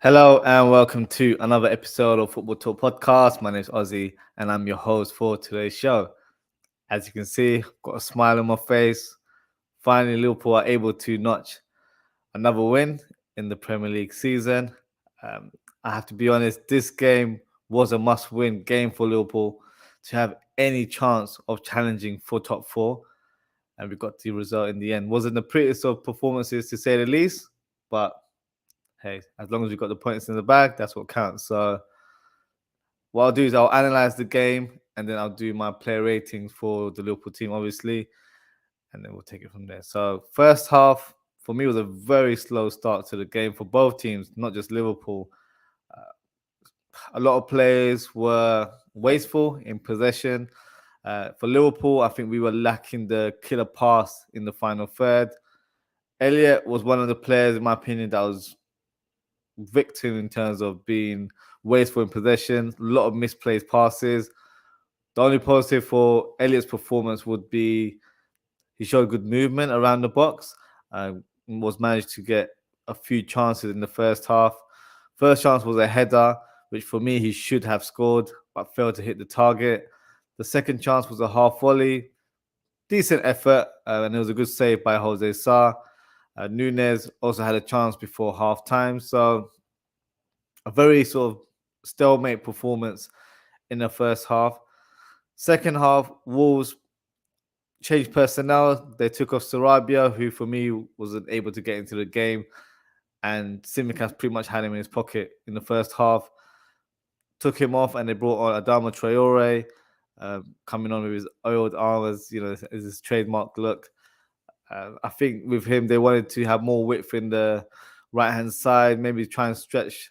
Hello and welcome to another episode of Football Talk Podcast. My name is Ozzie and I'm your host for today's show. As you can see, got a smile on my face. Finally, Liverpool are able to notch another win in the Premier League season. Um, I have to be honest, this game was a must-win game for Liverpool to have any chance of challenging for top four. And we got the result in the end. Wasn't the prettiest of performances to say the least, but hey, as long as we got the points in the bag, that's what counts. So what I'll do is I'll analyze the game and then I'll do my player ratings for the Liverpool team, obviously, and then we'll take it from there. So first half for me was a very slow start to the game for both teams, not just Liverpool. A lot of players were wasteful in possession. For Liverpool, I think we were lacking the killer pass in the final third. Elliott was one of the players, in my opinion, that was victim in terms of being wasteful in possession, a lot of misplaced passes. The only positive for Elliott's performance would be he showed good movement around the box, was managed to get a few chances in the first half. First chance was a header, which for me he should have scored, but failed to hit the target. The second chance was a half volley, decent effort, and it was a good save by Jose Sa. Nunez also had a chance before half time. So a very sort of stalemate performance in the first half. Second half, Wolves changed personnel. They took off Sarabia, who for me wasn't able to get into the game. And Tsimikas pretty much had him in his pocket in the first half. Took him off and they brought on Adama Traore, coming on with his oiled arms, his trademark look. I think with him, they wanted to have more width in the right-hand side, maybe try and stretch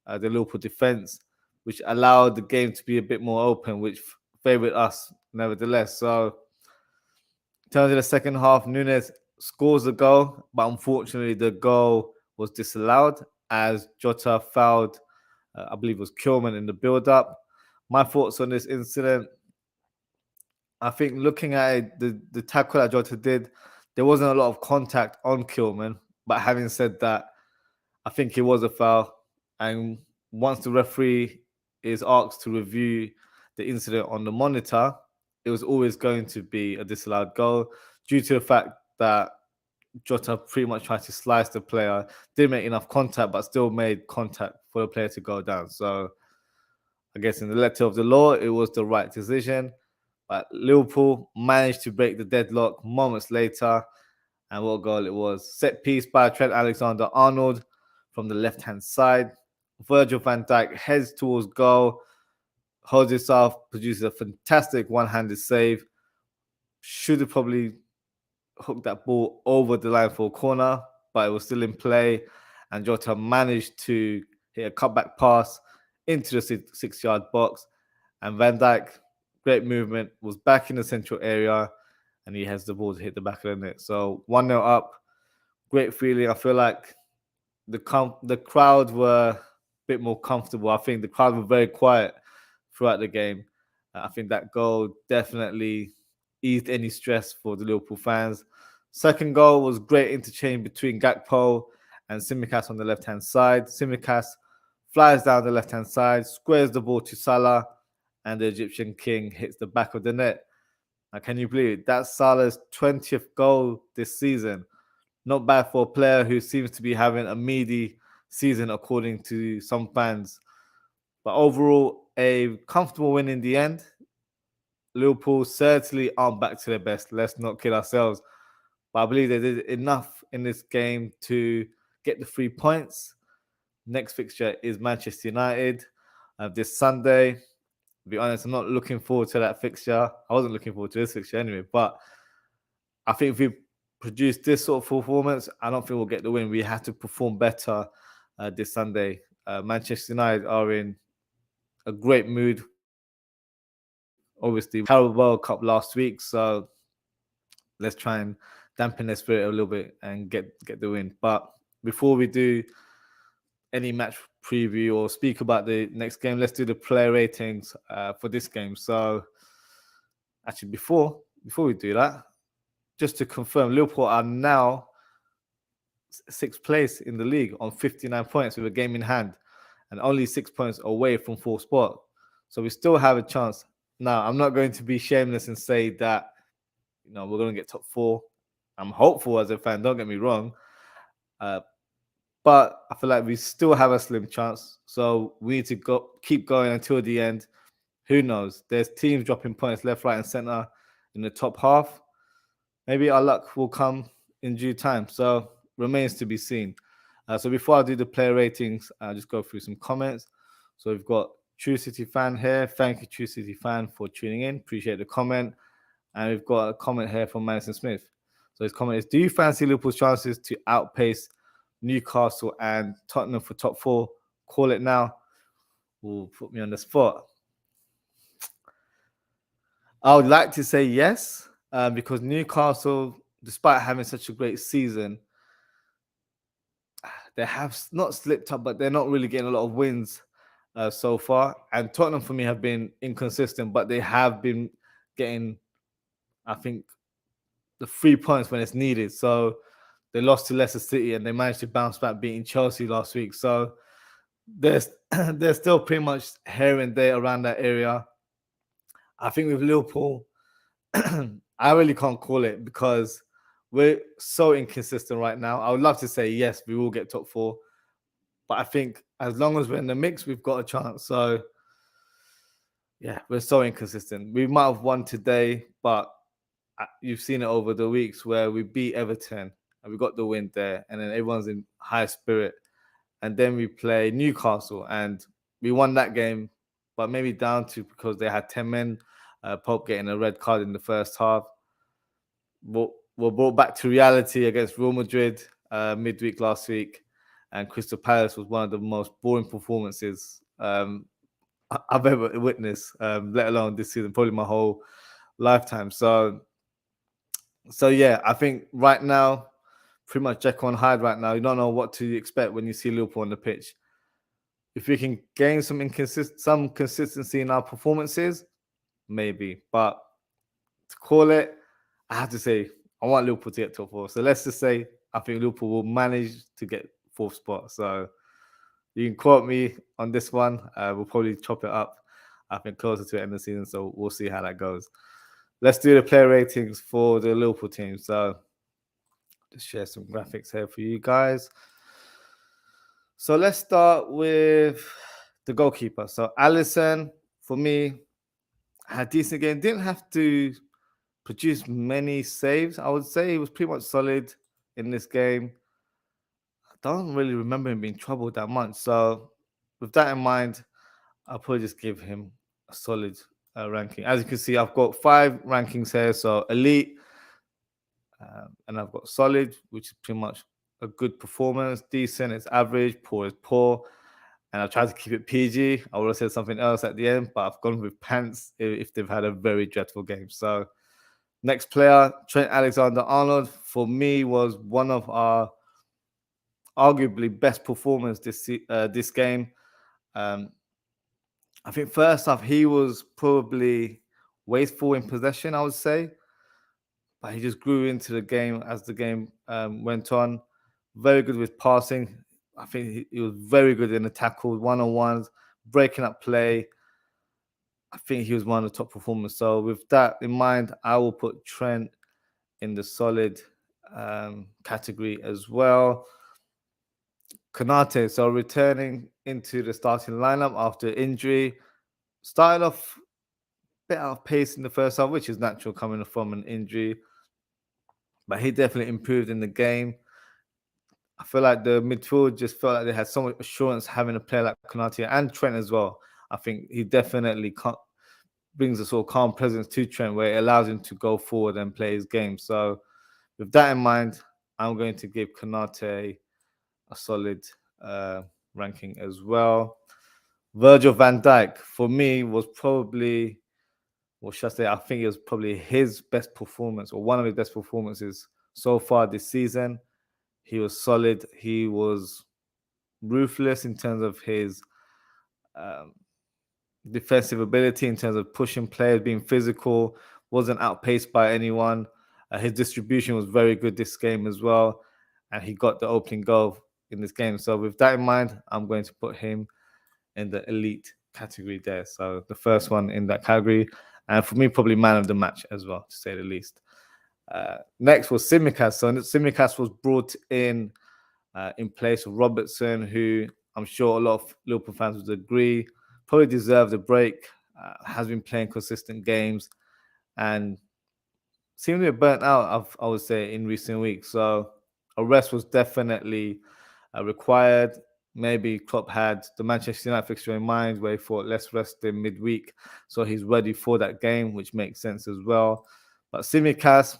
the Liverpool defence, which allowed the game to be a bit more open, which favoured us nevertheless. So, in terms of the second half, Nunez scores a goal, but unfortunately, the goal was disallowed as Jota fouled, I believe it was Kilman in the build-up. My thoughts on this incident, I think looking at it, the tackle that Jota did, there wasn't a lot of contact on Kilman. But having said that, I think it was a foul. And once the referee is asked to review the incident on the monitor, it was always going to be a disallowed goal due to the fact that Jota pretty much tried to slice the player, didn't make enough contact, but still made contact for the player to go down. So I guess in the letter of the law, it was the right decision. But Liverpool managed to break the deadlock moments later. And what goal it was. Set piece by Trent Alexander-Arnold from the left-hand side. Virgil van Dijk heads towards goal. Holds himself, produces a fantastic one-handed save. Should have probably hooked that ball over the line for a corner, but it was still in play. And Jota managed to hit a cutback pass into the 6-yard box. And Van Dijk, great movement, was back in the central area. And he has the ball to hit the back of the net. So 1-0 up, great feeling. I feel like the crowd were a bit more comfortable. I think the crowd were very quiet throughout the game. I think that goal definitely eased any stress for the Liverpool fans. Second goal was great interchange between Gakpo and Tsimikas on the left-hand side. Tsimikas flies down the left-hand side, squares the ball to Salah, and the Egyptian king hits the back of the net. Now, can you believe it? That's Salah's 20th goal this season. Not bad for a player who seems to be having a meaty season, according to some fans. But overall, a comfortable win in the end. Liverpool certainly aren't back to their best. Let's not kid ourselves. But I believe they did enough in this game to get the 3 points. Next fixture is Manchester United this Sunday. To be honest, I'm not looking forward to that fixture. I wasn't looking forward to this fixture anyway, but I think if we produce this sort of performance, I don't think we'll get the win. We have to perform better this Sunday. Manchester United are in a great mood. Obviously, Carabao Cup last week, so let's try and dampen their spirit a little bit and get the win. But before we do any match preview or speak about the next game, let's do the player ratings for this game. So actually, before we do that, just to confirm, Liverpool are now sixth place in the league on 59 points with a game in hand and only 6 points away from fourth spot. So we still have a chance. Now, I'm not going to be shameless and say that, we're going to get top four. I'm hopeful as a fan, don't get me wrong. But I feel like we still have a slim chance. So we need to keep going until the end. Who knows? There's teams dropping points left, right, and center in the top half. Maybe our luck will come in due time. So remains to be seen. So before I do the player ratings, I'll just go through some comments. So we've got True City Fan here. Thank you, True City Fan, for tuning in. Appreciate the comment. And we've got a comment here from Madison Smith. So his comment is, do you fancy Liverpool's chances to outpace Newcastle and Tottenham for top four? Call it now. Will put me on the spot. I would like to say yes, because Newcastle, despite having such a great season, they have not slipped up, but they're not really getting a lot of wins so far. And Tottenham, for me, have been inconsistent, but they have been getting, I think, the 3 points when it's needed. So they lost to Leicester City and they managed to bounce back, beating Chelsea last week. So they're still pretty much here and there around that area. I think with Liverpool, I really can't call it because we're so inconsistent right now. I would love to say, yes, we will get top four. But I think as long as we're in the mix, we've got a chance. So, yeah, we're so inconsistent. We might have won today, but you've seen it over the weeks where we beat Everton and we got the win there. And then everyone's in high spirit. And then we play Newcastle and we won that game, but maybe down to because they had 10 men. Pope getting a red card in the first half. We're brought back to reality against Real Madrid midweek last week, and Crystal Palace was one of the most boring performances I've ever witnessed, let alone this season, probably my whole lifetime. So yeah, I think right now, pretty much Jekyll and Hyde right now. You don't know what to expect when you see Liverpool on the pitch. If we can gain some consistency in our performances, maybe. But to call it, I have to say, I want Liverpool to get top four. So let's just say I think Liverpool will manage to get fourth spot. So you can quote me on this one. We'll probably chop it up, I think, closer to the end of the season. So we'll see how that goes. Let's do the player ratings for the Liverpool team. So just share some graphics here for you guys. So let's start with the goalkeeper. So Alisson, for me, had a decent game. Didn't have to produce many saves. I would say he was pretty much solid in this game. I don't really remember him being troubled that much. So with that in mind, I'll probably just give him a solid ranking. As you can see, I've got 5 rankings here. So elite, and I've got solid, which is pretty much a good performance. Decent is average. Poor is poor. And I tried to keep it PG. I would have said something else at the end, but I've gone with pants if they've had a very dreadful game. So next player, Trent Alexander-Arnold, for me was one of our arguably best performers this game. I think first off, he was probably wasteful in possession, I would say. But he just grew into the game as the game went on. Very good with passing. I think he was very good in the tackles, one-on-ones, breaking up play. I think he was one of the top performers. So with that in mind, I will put Trent in the solid category as well. Konate, so returning into the starting lineup after injury, started off a bit out of pace in the first half, which is natural coming from an injury. But he definitely improved in the game. I feel like the midfield just felt like they had so much assurance having a player like Konate and Trent as well. I think he definitely brings a sort of calm presence to Trent where it allows him to go forward and play his game. So with that in mind, I'm going to give Konate a solid ranking as well. Virgil van Dijk, for me, was probably, what should I say? I think it was probably his best performance or one of his best performances so far this season. He was solid. He was ruthless in terms of his defensive ability, in terms of pushing players, being physical, wasn't outpaced by anyone. His distribution was very good this game as well. and he got the opening goal in this game. So with that in mind, I'm going to put him in the elite category there. So the first one in that category, and for me, probably man of the match as well, to say the least. Next was Tsimikas. So Tsimikas was brought in place of Robertson, who I'm sure a lot of Liverpool fans would agree probably deserved a break. Has been playing consistent games and seemed to be burnt out, I would say, in recent weeks. So a rest was definitely required. Maybe Klopp had the Manchester United fixture in mind where he thought, let's rest him midweek. So he's ready for that game, which makes sense as well. But Tsimikas,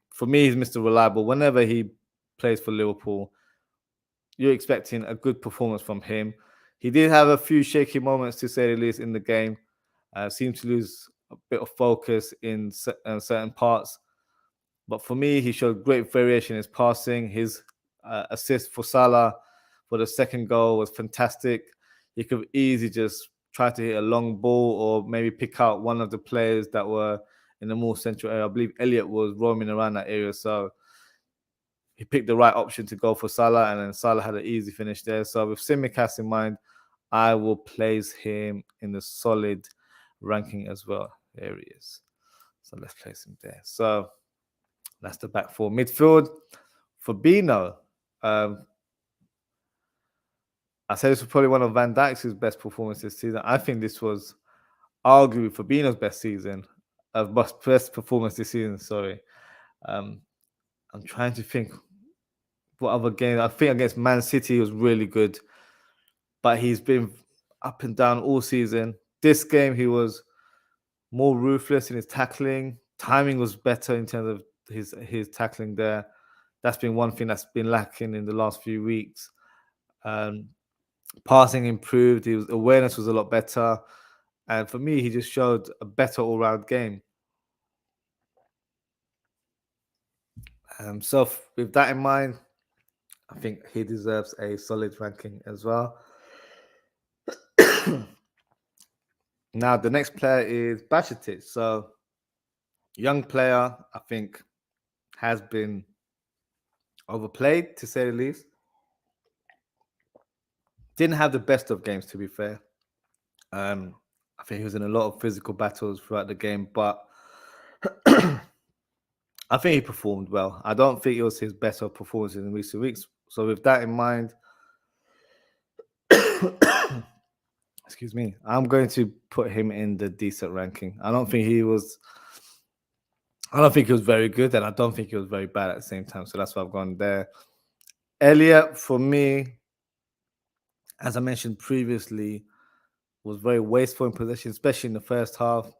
for me, he's Mr. Reliable. Whenever he plays for Liverpool, you're expecting a good performance from him. He did have a few shaky moments, to say the least, in the game. Seemed to lose a bit of focus in certain parts. But for me, he showed great variation in his passing. His assist for Salah for the second goal was fantastic. He could easily just try to hit a long ball or maybe pick out one of the players that were in the more central area. I believe Elliott was roaming around that area. So he picked the right option to go for Salah, and then Salah had an easy finish there. So with Tsimikas in mind, I will place him in the solid ranking as well. There he is. So let's place him there. So that's the back four. Midfield, Fabinho. I said this was probably one of Van Dijk's best performances this season. I think this was arguably Fabinho's best performance this season. Sorry. I'm trying to think what other game. I think against Man City was really good, but he's been up and down all season. This game, he was more ruthless in his tackling. Timing was better in terms of his tackling there. That's been one thing that's been lacking in the last few weeks. Passing improved. His awareness was a lot better. And for me, he just showed a better all-round game. So with that in mind, I think he deserves a solid ranking as well. Now, the next player is Bajcetic. So, young player, I think, has been overplayed, to say the least. Didn't have the best of games, to be fair. I think he was in a lot of physical battles throughout the game, but I think he performed well. I don't think it was his best of performances in recent weeks. So with that in mind, excuse me, I'm going to put him in the decent ranking. I don't think he was very good, and I don't think he was very bad at the same time. So that's why I've gone there. Elliott, for me, as I mentioned previously, was very wasteful in possession, especially in the first half.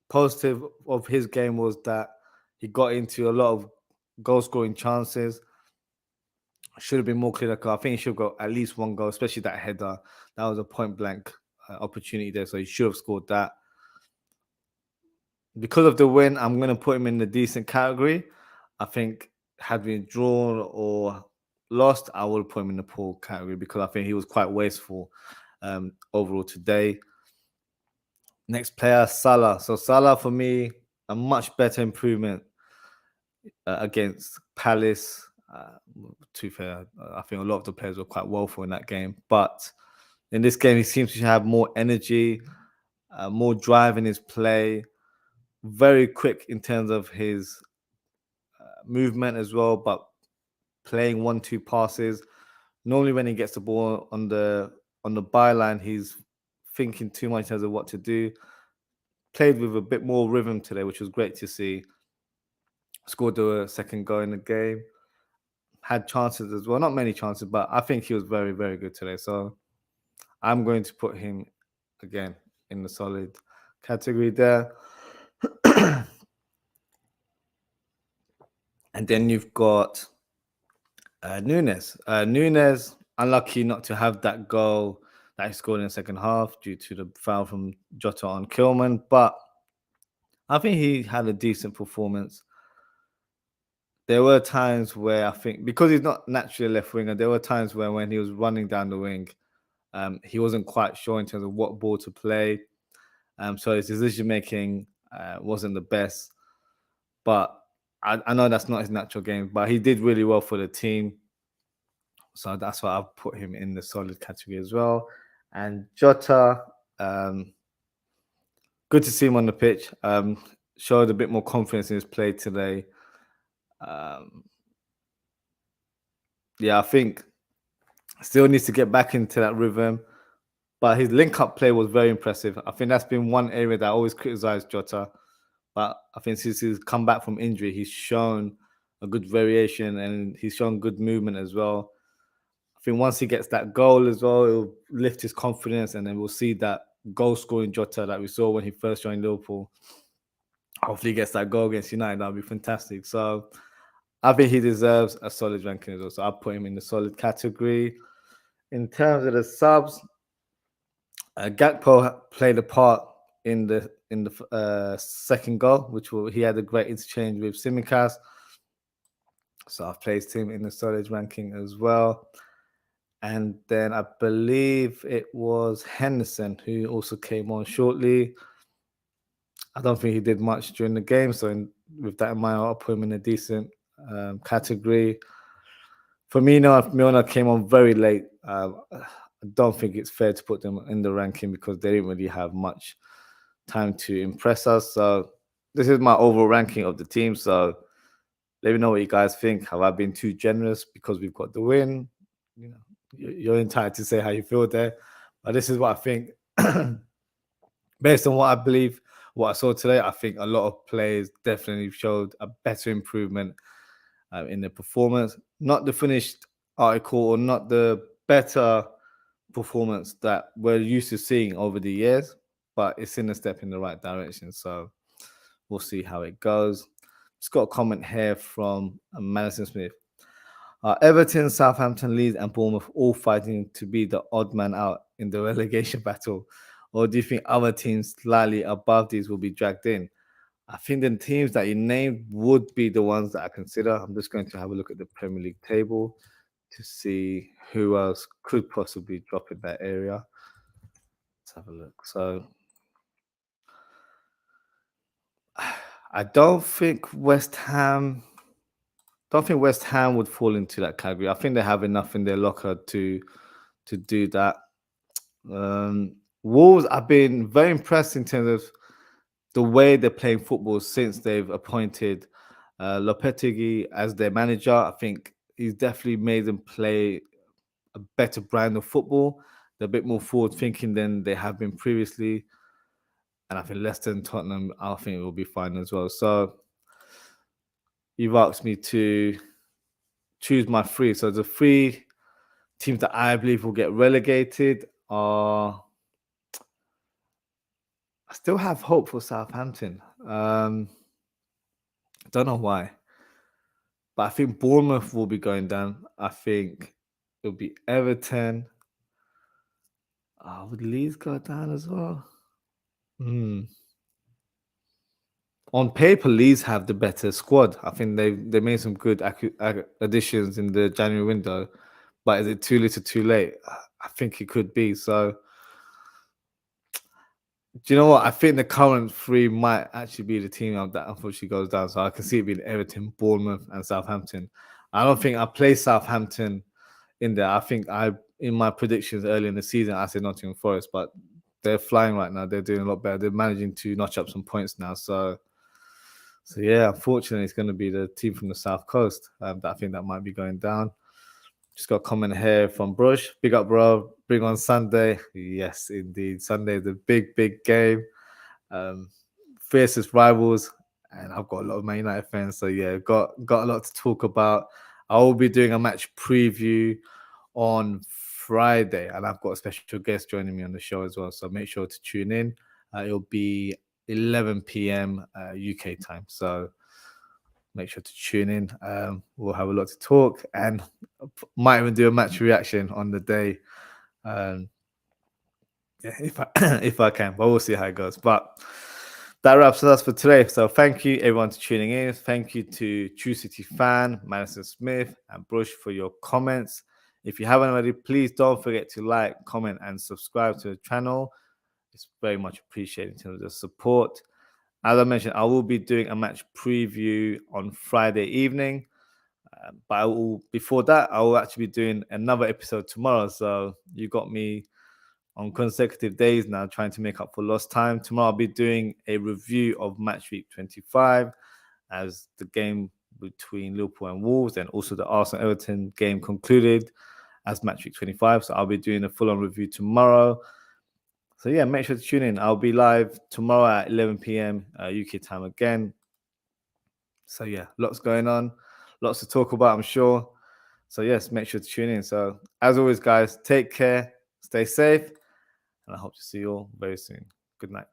Positive of his game was that he got into a lot of goal-scoring chances. Should have been more clinical. I think he should have got at least one goal, especially that header. That was a point-blank opportunity there, so he should have scored that. Because of the win, I'm going to put him in the decent category. I think had we drawn or lost, I would put him in the poor category because I think he was quite wasteful overall today. Next player, Salah. So Salah, for me, a much better improvement against Palace. To be fair, I think a lot of the players were quite woeful in that game. But in this game, he seems to have more energy, more drive in his play, very quick in terms of his movement as well, but playing 1-2 passes. Normally when he gets the ball on the byline, he's thinking too much in terms of what to do. Played with a bit more rhythm today, which was great to see. Scored the second goal in the game. Had chances as well. Not many chances, but I think he was very, very good today. So I'm going to put him again in the solid category there. And then you've got Nunes. Nunes, unlucky not to have that goal that he scored in the second half due to the foul from Jota on Kilman. But I think he had a decent performance. There were times where I think, because he's not naturally a left winger, there were times where when he was running down the wing, he wasn't quite sure in terms of what ball to play. So his decision-making wasn't the best. But I know that's not his natural game, but he did really well for the team. So that's why I've put him in the solid category as well. And Jota, um, good to see him on the pitch. Showed a bit more confidence in his play today. Um, yeah, I think still needs to get back into that rhythm. But his link-up play was very impressive. I think that's been one area that I always criticized Jota. But I think since he's come back from injury, he's shown a good variation and he's shown good movement as well. I think once he gets that goal as well, it'll lift his confidence, and then we'll see that goal scoring Jota that we saw when he first joined Liverpool. Hopefully, he gets that goal against United. That'll be fantastic. So, I think he deserves a solid ranking as well. So, I'll put him in the solid category. In terms of the subs, Gakpo played a part in the second goal, he had a great interchange with Tsimikas. So I've placed him in the solid ranking as well. And then I believe it was Henderson who also came on shortly. I don't think he did much during the game. So with that in mind, I'll put him in a decent category. Firmino came on very late. I don't think it's fair to put them in the ranking because they didn't really have much time to impress us. So this is my overall ranking of the team. So let me know what you guys think. Have I been too generous because we've got the win? You know, you're entitled to say how you feel there. But this is what I think. Based on what I believe, what I saw today, I think a lot of players definitely showed a better improvement in their performance. Not the finished article or not the better performance that we're used to seeing over the years, but it's in a step in the right direction. So we'll see how it goes. Just got a comment here from Madison Smith. Everton, Southampton, Leeds, and Bournemouth all fighting to be the odd man out in the relegation battle. Or do you think other teams slightly above these will be dragged in? I think the teams that you named would be the ones that I consider. I'm just going to have a look at the Premier League table to see who else could possibly drop in that area. Let's have a look. So I don't think West Ham would fall into that category. I think they have enough in their locker to do that. Wolves, I've been very impressed in terms of the way they're playing football since they've appointed Lopetegui as their manager. I think he's definitely made them play a better brand of football. They're a bit more forward thinking than they have been previously. And I think Leicester and Tottenham, I think it will be fine as well. So you've asked me to choose my three. So the three teams that I believe will get relegated are. I still have hope for Southampton. I don't know why, but I think Bournemouth will be going down. I think it'll be Everton. Would Leeds go down as well? On paper, Leeds have the better squad. I think they made some good additions in the January window, but is it too little, too late? I think it could be. So, do you know what? I think the current three might actually be the team that unfortunately goes down. So I can see it being Everton, Bournemouth, and Southampton. I don't think I play Southampton in there. I think in my predictions early in the season, I said Nottingham Forest, but they're flying right now. They're doing a lot better. They're managing to notch up some points now. So yeah, unfortunately, it's going to be the team from the South Coast that I think that might be going down. Just got a comment here from Brush. Big up, bro. Bring on Sunday. Yes, indeed. Sunday is a big, big game. Fiercest rivals. And I've got a lot of Man United fans. So yeah, got a lot to talk about. I will be doing a match preview on Friday. And I've got a special guest joining me on the show as well. So make sure to tune in. It'll be 11 p.m. UK time. So make sure to tune in. We'll have a lot to talk and might even do a match reaction on the day. Yeah, if I can, but we'll see how it goes. But that wraps it up for today. So thank you everyone for tuning in. Thank you to True City Fan, Madison Smith, and Brush for your comments. If you haven't already, please don't forget to like, comment, and subscribe to the channel. It's very much appreciated in terms of the support. as I mentioned, I will be doing a match preview on Friday evening. But before that, I will actually be doing another episode tomorrow. So you got me on consecutive days now trying to make up for lost time. Tomorrow I'll be doing a review of match week 25 as the game between Liverpool and Wolves, and also the Arsenal-Everton game concluded as match week 25. So I'll be doing a full-on review tomorrow. So yeah, make sure to tune in. I'll be live tomorrow at 11 p.m. UK time again. So yeah, lots going on, lots to talk about, I'm sure. So yes, make sure to tune in. So as always, guys, take care, stay safe, and I hope to see you all very soon. Good night.